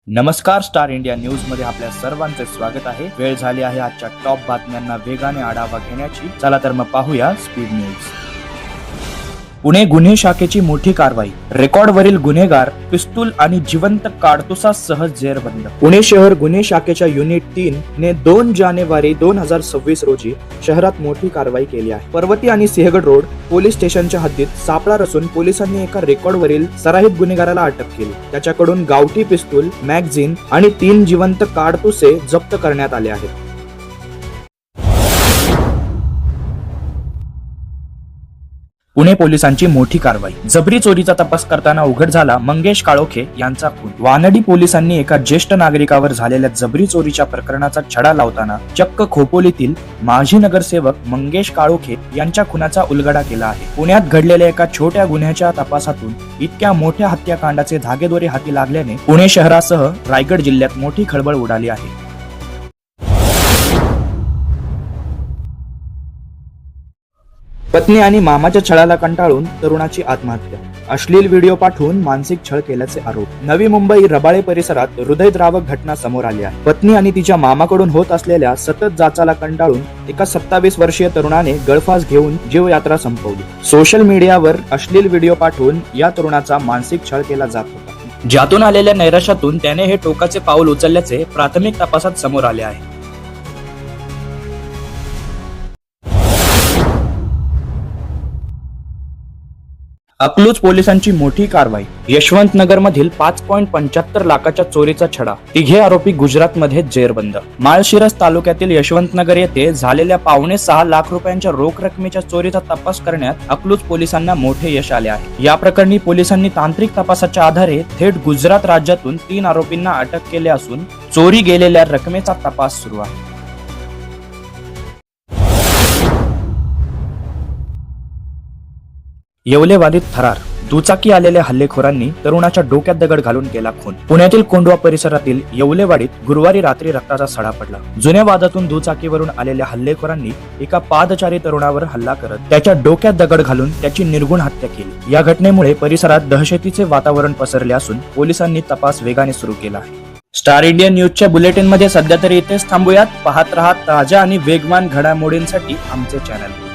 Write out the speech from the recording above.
नमस्कार, star India news मध्ये आपल्या सर्वांचे स्वागत आहे। वेळ झाली आहे आजच्या टॉप बातम्यांना वेगाने आढावा घेण्याची। चला तर मग पाहूया स्पीड न्यूज। पुणे गुन्हे शाखेची मोठी कारवाई। रेकॉर्डवरील गुन्हेगार, पिस्तूल आणि जिवंत काडतुसासह जेरबंद। पुणे शहर गुन्हे शाखेच्या युनिट 3 ने 2 जानेवारी 2026 रोजी शहरात मोठी कारवाई केली आहे। पर्वती आणि सिंहगड रोड पोलीस स्टेशनच्या हद्दीत सापळा रचून पोलिसांनी एका रेकॉर्डवरील सराईत गुन्हेगाराला अटक केली। त्याच्याकडून गावठी पिस्तूल, मॅगझिन आणि 3 जिवंत काडतुसे जप्त करण्यात आले आहेत। पुणे पोलिसांची मोठी कारवाई। जबरी चोरीचा तपास करताना उघड झाला मंगेश काळोखे यांचा खून। वानडी पोलिसांनी एका ज्येष्ठ नागरिकावर झालेल्या जबरी चोरीच्या प्रकरणाचा छडा लावताना चक्क खोपोलीतील माजी नगरसेवक मंगेश काळोखे यांच्या खुनाचा उलगडा केला आहे। पुण्यात घडलेल्या एका छोट्या गुन्ह्याच्या तपासातून इतक्या मोठ्या हत्याकांडाचे धागेदोरे हाती लागल्याने पुणे शहरासह रायगड जिल्ह्यात मोठी खळबळ उडाली आहे। पत्नी आणि मामाच्या छळाला कंटाळून तरुणाची आत्महत्या। अश्लील व्हिडिओ पाठवून मानसिक छळ केल्याचे आरोप। नवी मुंबई रबाळे परिसरात हृदयद्रावक घटना समोर आली आहे। पत्नी आणि तिच्या मामाकडून होत असलेल्या सतत जाचाला कंटाळून एका 27 वर्षीय तरुणाने गळफास घेऊन जीवयात्रा संपवली। सोशल मीडियावर अश्लील व्हिडिओ पाठवून या तरुणाचा मानसिक छळ केला जात होता, ज्यातून आलेल्या नैराश्यातून त्याने हे टोकाचे पाऊल उचलल्याचे प्राथमिक तपासात समोर आले आहे। अकलूज पोलिसांची मोठी कारवाई। यशवंत नगर मधील 5.75 लाखाच्या चोरीचा छडा। तिघे आरोपी गुजरात मध्ये जेरबंद। माळशिरस तालुक्यातील यशवंत नगर येथे झालेल्या 5.6 लाख रुपयांच्या रोख रकमेच्या चोरीचा तपास करण्यात अकलूज पोलिसांना मोठे यश आले आहे। या प्रकरणी पोलिसांनी तांत्रिक तपासाच्या आधारे थेट गुजरात राज्यातून 3 आरोपींना अटक केले असून चोरी गेलेल्या रकमेचा तपास सुरू आहे। येवलेवाडीत थरार। दुचाकी आलेल्या हल्लेखोरांनी तरुणाच्या डोक्यात दगड घालून केला खून। पुण्यातील कोंढवा परिसरातील येवलेवाडीत गुरुवारी रात्री रक्ताचा सडा पडला। जुन्या वादातून दुचाकीवरून आलेल्या हल्लेखोरांनी एका पादचारी तरुणावर हल्ला करत त्याच्या डोक्यात दगड घालून त्याची निर्घृण हत्या केली। या घटनेमुळे परिसरात दहशतीचे वातावरण पसरले असून पोलिसांनी तपास वेगाने सुरू केला आहे। स्टार इंडिया न्यूजच्या बुलेटिन मध्ये सध्या तरी इथेच थांबूयात। पाहत रहा ताज्या आणि वेगवान घडामोडींसाठी आमचे चॅनल।